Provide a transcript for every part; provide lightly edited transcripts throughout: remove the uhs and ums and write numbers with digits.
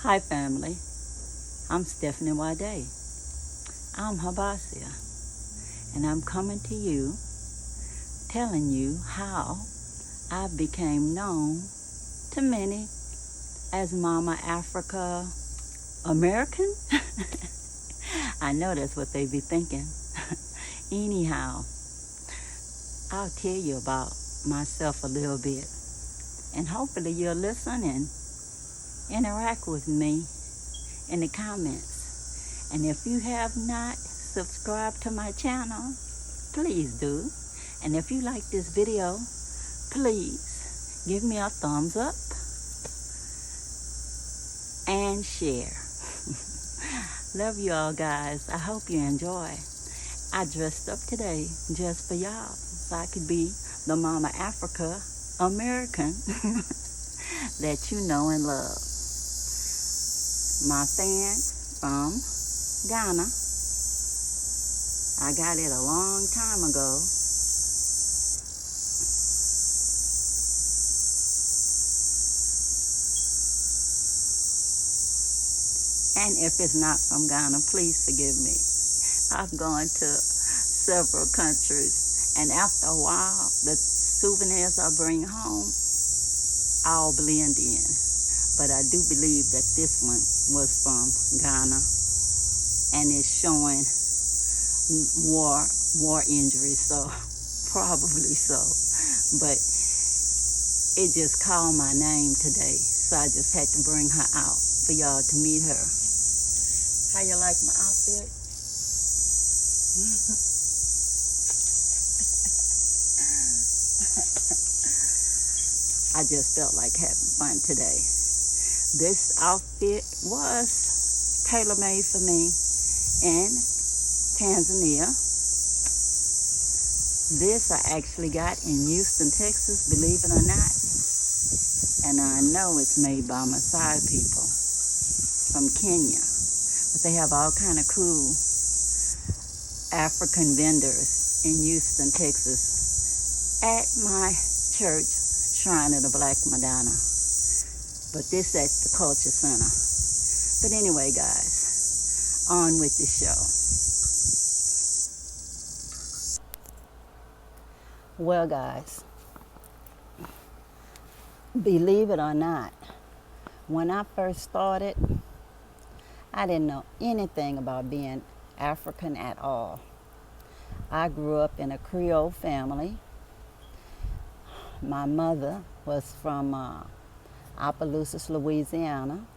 Hi family, I'm Stephanie Wade. I'm Habasia, and I'm coming to you telling you how I became known to many as Mama Africa American. I know that's what they be thinking. Anyhow, I'll tell you about myself a little bit, and hopefully you'll listen and interact with me in the comments. And if you have not subscribed to my channel, please do. And if you like this video, please give me a thumbs up and share. Love you all, guys. I hope you enjoy. I dressed up today just for y'all so I could be the Mama Africa American that you know and love. My fan from Ghana. I got it a long time ago. And if it's not from Ghana, please forgive me. I've gone to several countries, and after a while, the souvenirs I bring home, I'll blend in. But I do believe that this one was from Ghana, and it's showing war injuries, so probably so. But it just called my name today, so I just had to bring her out for y'all to meet her. How you like my outfit? I just felt like having fun today. This outfit was tailor-made for me in Tanzania. This I actually got in Houston, Texas, believe it or not. And I know it's made by Maasai people from Kenya. But they have all kind of cool African vendors in Houston, Texas at my church, Shrine of the Black Madonna. But this at the Culture Center. But anyway, guys, on with the show. Well, guys, believe it or not, when I first started, I didn't know anything about being African at all. I grew up in a Creole family. My mother was from Opelousas, Louisiana.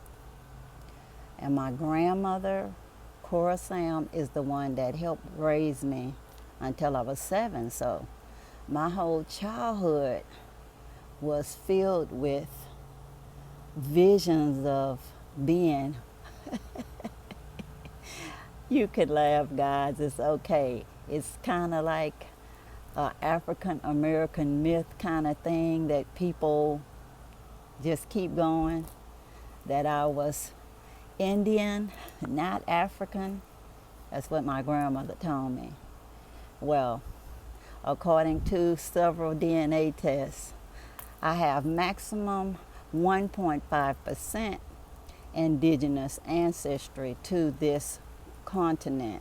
And my grandmother, Cora Sam, is the one that helped raise me until I was 7. So my whole childhood was filled with visions of being, you could laugh, guys, it's okay. It's kind of like an African American myth kind of thing that people just keep going, that I was Indian, not African. That's what my grandmother told me. Well, according to several DNA tests, I have maximum 1.5% indigenous ancestry to this continent.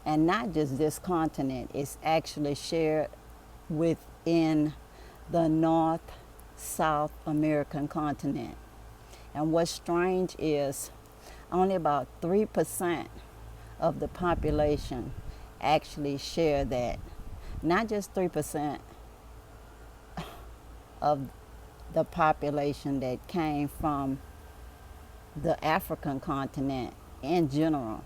And not just this continent, it's actually shared within the North-South American continent. And what's strange is only about 3% of the population actually share that. Not just 3% of the population that came from the African continent in general.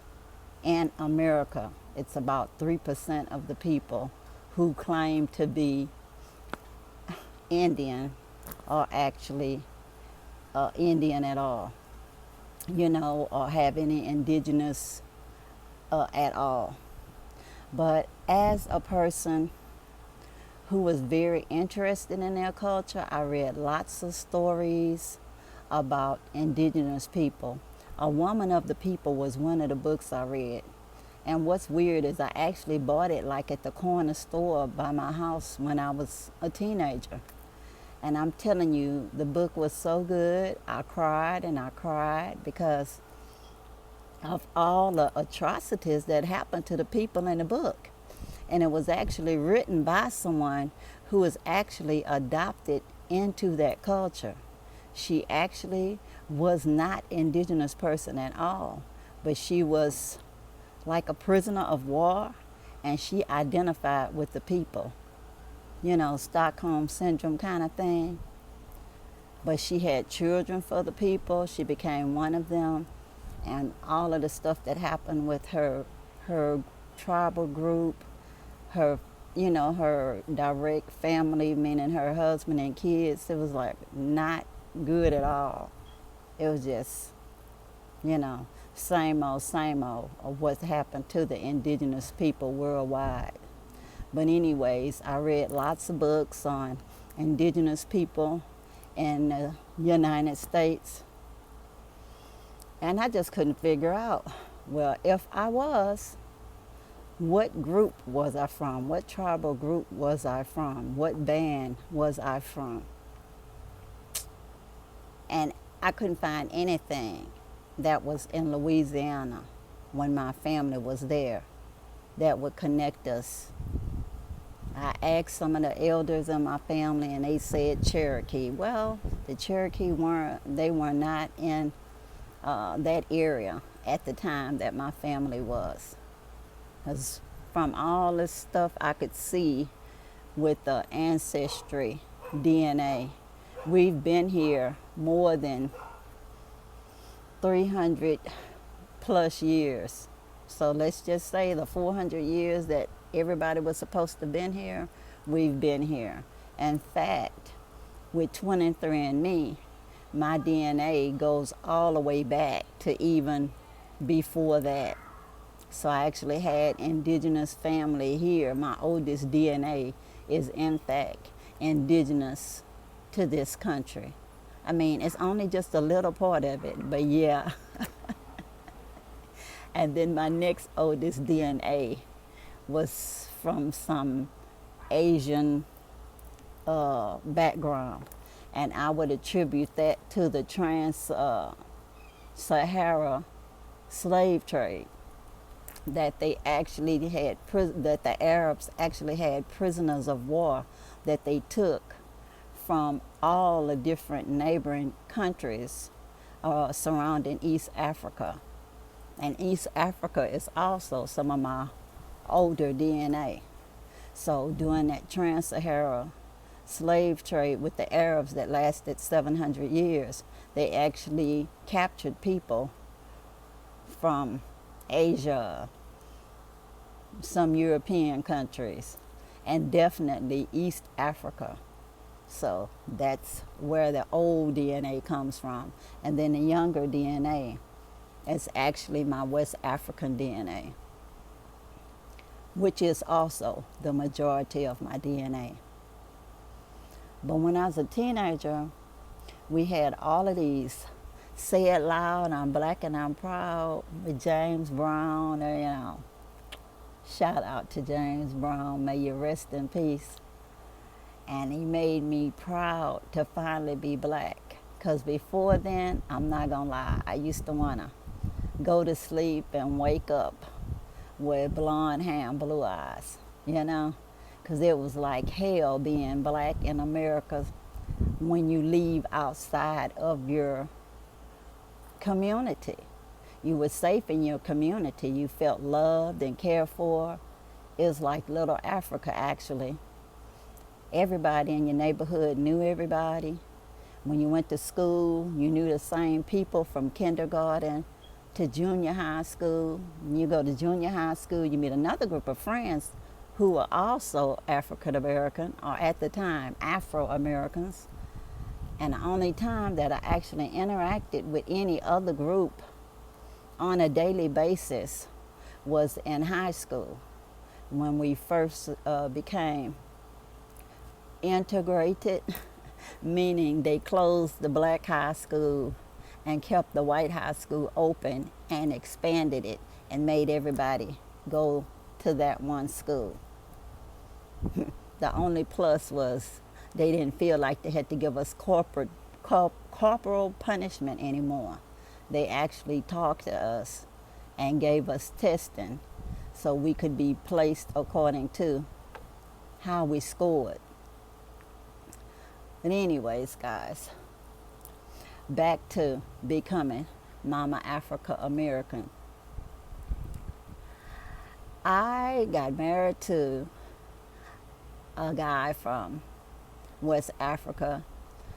In America, it's about 3% of the people who claim to be Indian are actually Indian at all, or have any indigenous at all. But as a person who was very interested in their culture, I read lots of stories about indigenous people. A Woman of the People was one of the books I read. And what's weird is I actually bought it like at the corner store by my house when I was a teenager. And I'm telling you, the book was so good. I cried and I cried because of all the atrocities that happened to the people in the book. And it was actually written by someone who was actually adopted into that culture. She actually was not indigenous person at all, but she was like a prisoner of war, and she identified with the people. You know, Stockholm syndrome kind of thing. But she had children for the people. She became one of them, and all of the stuff that happened with her tribal group, her her direct family, meaning her husband and kids, it was like not good at all. It was just, same old of what's happened to the indigenous people worldwide. But anyways, I read lots of books on indigenous people in the United States, and I just couldn't figure out, well, if I was, what group was I from? What tribal group was I from? What band was I from? And I couldn't find anything that was in Louisiana when my family was there that would connect us. I asked some of the elders in my family, and they said Cherokee. Well, the Cherokee were not in that area at the time that my family was. Because from all this stuff I could see with the ancestry DNA, we've been here more than 300 plus years. So let's just say the 400 years that everybody was supposed to have been here, we've been here. In fact, with 23andMe, my DNA goes all the way back to even before that. So I actually had indigenous family here. My oldest DNA is in fact indigenous to this country. I mean, it's only just a little part of it, but yeah. And then my next oldest DNA was from some Asian background. And I would attribute that to the trans-Sahara slave trade, that they actually had, that the Arabs actually had prisoners of war that they took from all the different neighboring countries surrounding East Africa. And East Africa is also some of my older DNA. So during that trans-Sahara slave trade with the Arabs that lasted 700 years, they actually captured people from Asia, some European countries, and definitely East Africa. So that's where the old DNA comes from. And then the younger DNA is actually my West African DNA, which is also the majority of my DNA. But when I was a teenager, we had all of these "Say It Loud, I'm Black and I'm Proud" with James Brown, or, shout out to James Brown, may you rest in peace. And he made me proud to finally be black. Because before then, I'm not going to lie, I used to want to go to sleep and wake up with blonde hair and blue eyes, because it was like hell being black in America when you leave outside of your community. You were safe in your community. You felt loved and cared for. It was like little Africa, actually. Everybody in your neighborhood knew everybody. When you went to school, you knew the same people from kindergarten to junior high school. When you go to junior high school, you meet another group of friends who were also African American, or at the time, Afro-Americans. And the only time that I actually interacted with any other group on a daily basis was in high school, when we first became integrated, meaning they closed the black high school and kept the white high school open and expanded it and made everybody go to that one school. The only plus was They didn't feel like they had to give us corporal punishment anymore. They actually talked to us and gave us testing so we could be placed according to how we scored. But anyways, guys, back to becoming Mama Africa American. I got married to a guy from West Africa.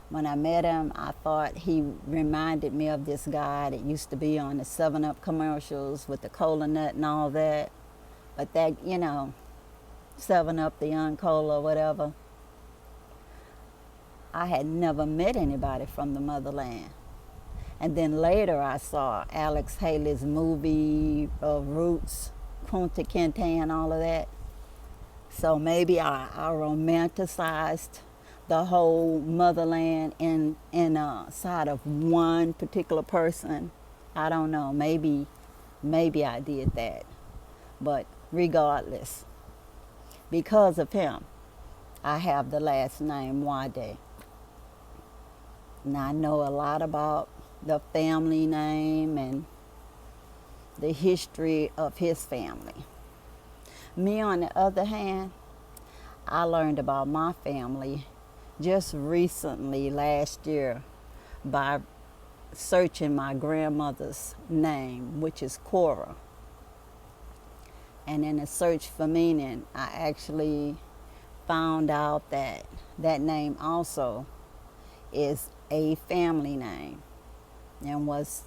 When I met him, I thought he reminded me of this guy that used to be on the 7-Up commercials with the cola nut and all that. But that, 7-Up, the young cola, whatever. I had never met anybody from the motherland. And then later I saw Alex Haley's movie of Roots, Kunta Kinte and all of that. So maybe I romanticized the whole motherland in a side of one particular person. I don't know. Maybe I did that. But regardless, because of him, I have the last name Wade. Now I know a lot about the family name and the history of his family. Me, on the other hand, I learned about my family just recently, last year, by searching my grandmother's name, which is Cora. And in a search for meaning, I actually found out that that name also is a family name and was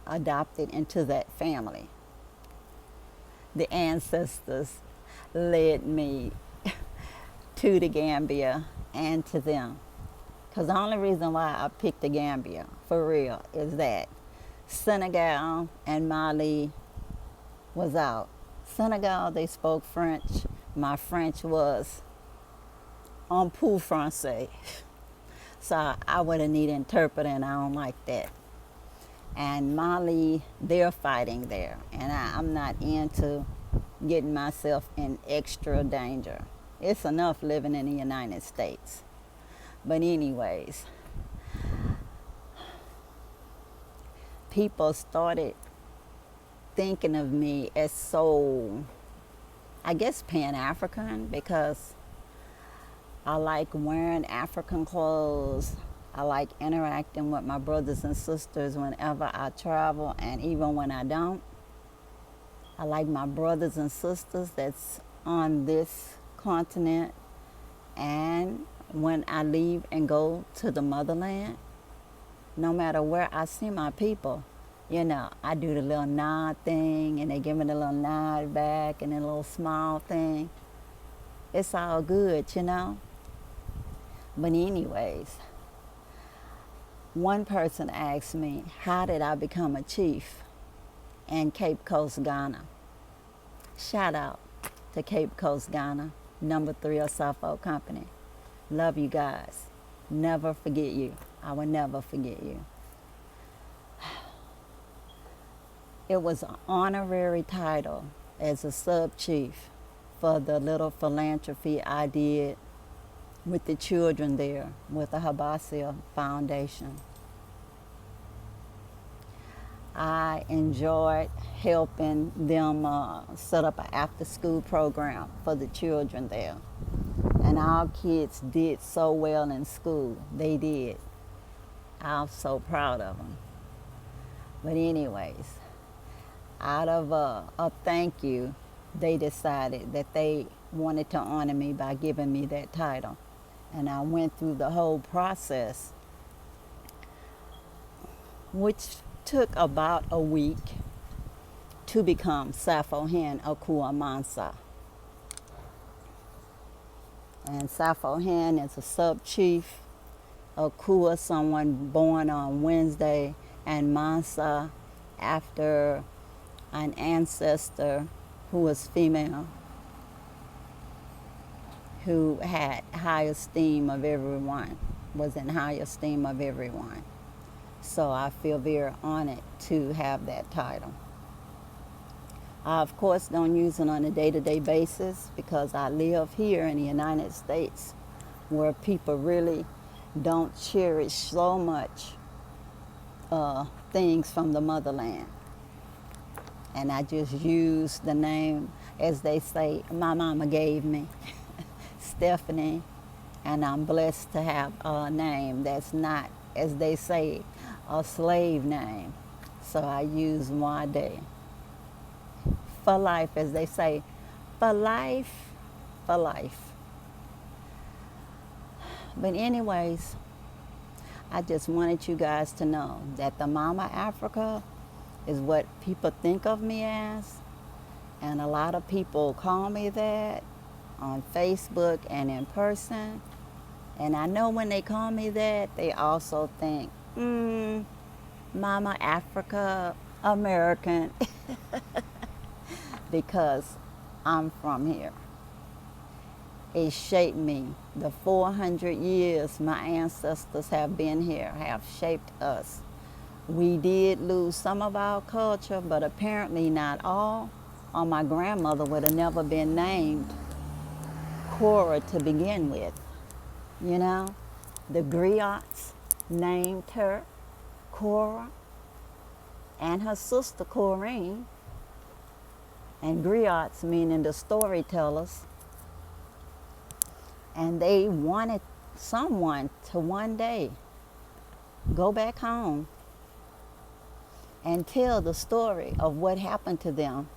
adopted into that family. The ancestors led me to the Gambia and to them. Because the only reason why I picked the Gambia, for real, is that Senegal and Mali was out. Senegal, they spoke French. My French was un peu français. So I would have need an interpreter, and I don't like that. And Mali, they're fighting there. And I'm not into getting myself in extra danger. It's enough living in the United States. But anyways, people started thinking of me as so, I guess, Pan-African, because I like wearing African clothes. I like interacting with my brothers and sisters whenever I travel, and even when I don't. I like my brothers and sisters that's on this continent, and when I leave and go to the motherland, no matter where I see my people, I do the little nod thing, and they give me the little nod back and the little smile thing. It's all good, But anyways, one person asked me, how did I become a chief in Cape Coast, Ghana? Shout out to Cape Coast, Ghana, number 3 of Suffolk Company. Love you guys. Never forget you. I will never forget you. It was an honorary title as a sub-chief for the little philanthropy I did with the children there with the Habasia Foundation. I enjoyed helping them set up an after-school program for the children there. And our kids did so well in school. They did. I'm so proud of them. But anyways, out of a thank you, they decided that they wanted to honor me by giving me that title. And I went through the whole process, which took about a week to become Subchief Akua Mansa. And Subchief is a sub-chief. Akua, someone born on Wednesday, and Mansa, after an ancestor who was female, who had high esteem of everyone, was in high esteem of everyone. So I feel very honored to have that title. I, of course, don't use it on a day-to-day basis because I live here in the United States. where people really don't cherish so much things from the motherland. And I just use the name, as they say, my mama gave me, Stephanie, and I'm blessed to have a name that's not, as they say, a slave name. So I use Mwade. For life, as they say, for life, for life. But anyways, I just wanted you guys to know that the Mama Africa is what people think of me as. And a lot of people call me that on Facebook and in person. And I know when they call me that, they also think, Mama Africa American, because I'm from here. It shaped me. The 400 years my ancestors have been here have shaped us. We did lose some of our culture, but apparently not all, or my grandmother would have never been named Cora to begin with. You know, the Griottes named her Cora and her sister Corrine, and Griottes meaning the storytellers. And they wanted someone to one day go back home and tell the story of what happened to them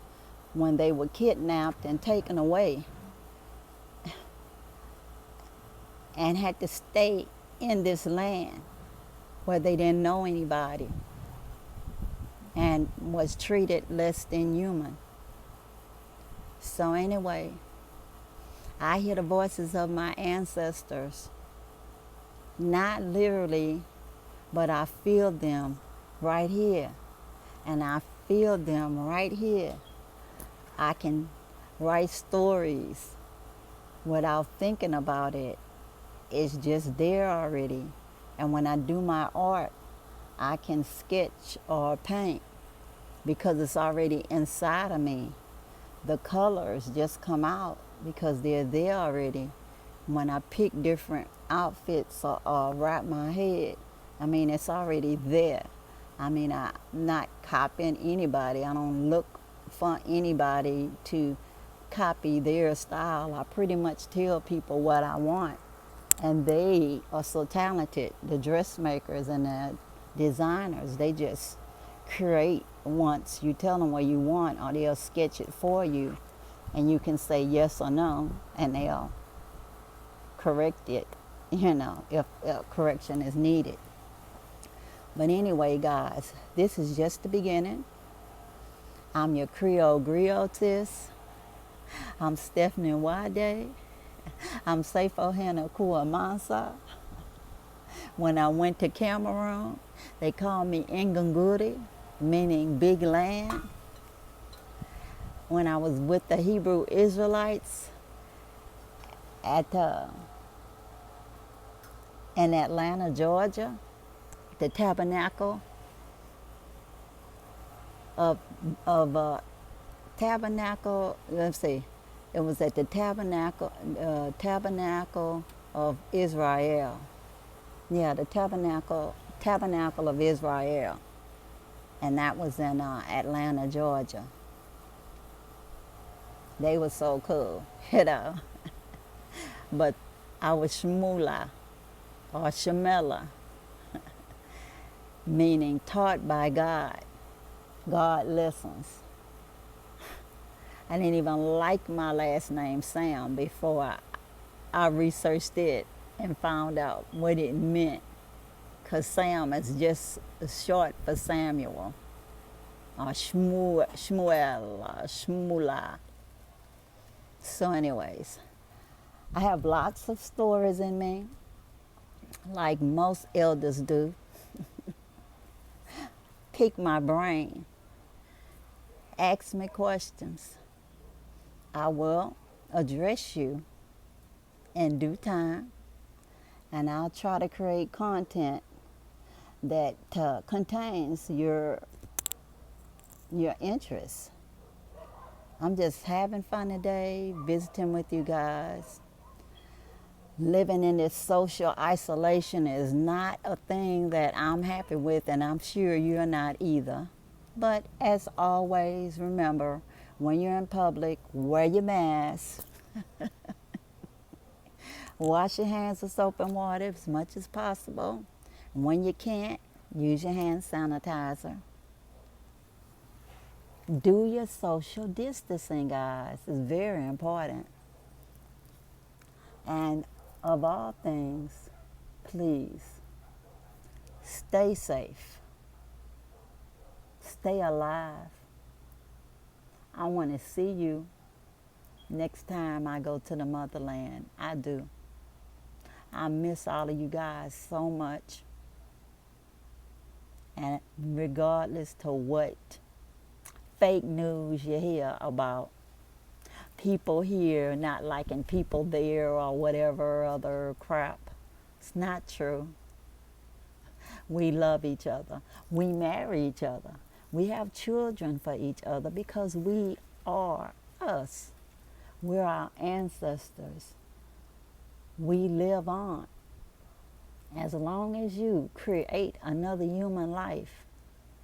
when they were kidnapped and taken away and had to stay in this land where they didn't know anybody and was treated less than human. So anyway, I hear the voices of my ancestors, not literally, but I feel them right here. And I feel them right here. I can write stories without thinking about it. It's just there already. And when I do my art, I can sketch or paint because it's already inside of me. The colors just come out because they're there already. When I pick different outfits or wrap my head, I mean, it's already there. I mean, I'm not copying anybody. I don't look for anybody to copy their style. I pretty much tell people what I want. And they are so talented, the dressmakers and the designers. They just create once you tell them what you want, or they'll sketch it for you. And you can say yes or no, and they'll correct it, you know, if correction is needed. But anyway, guys, this is just the beginning. I'm your Creole Griottes. I'm Stephanie Wade. I'm Subchief Akua Mansa. When I went to Cameroon, they called me Nganguri, meaning big land. When I was with the Hebrew Israelites in Atlanta, Georgia, the tabernacle let's see, it was at the tabernacle of Israel. Yeah, the tabernacle of Israel. And that was in Atlanta, Georgia. They were so cool, you know. But I was Shmula or Shemela, meaning taught by God. God listens. I didn't even like my last name, Sam, before I researched it and found out what it meant. Because Sam is just short for Samuel, or Shmuel, or Shmula. So anyways, I have lots of stories in me, like most elders do. Pick my brain. Ask me questions. I will address you in due time, and I'll try to create content that contains your interests. I'm just having fun today, visiting with you guys. living in this social isolation is not a thing that I'm happy with, and I'm sure you're not either. But as always, remember, when you're in public, wear your mask, wash your hands with soap and water as much as possible. When you can't, use your hand sanitizer. Do your social distancing, guys. It's very important. And of all things, please stay safe. Stay alive. I want to see you next time I go to the Motherland. I do. I miss all of you guys so much. And regardless to what fake news you hear about people here not liking people there or whatever other crap, it's not true. We love each other. We marry each other. We have children for each other because we are us. We're our ancestors. We live on. As long as you create another human life,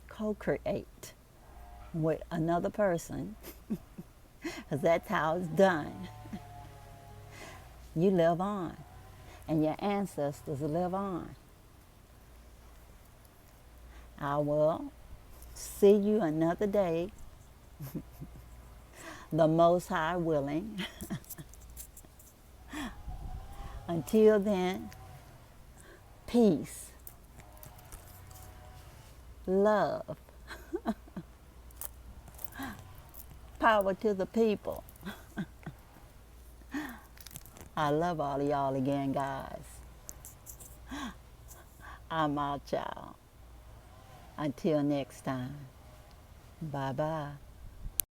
co-create with another person, because that's how it's done, you live on, and your ancestors live on. I will see you another day, the Most High willing. Until then, peace, love, power to the people. I love all of y'all again, guys. I'm out, y'all. Until next time, bye-bye.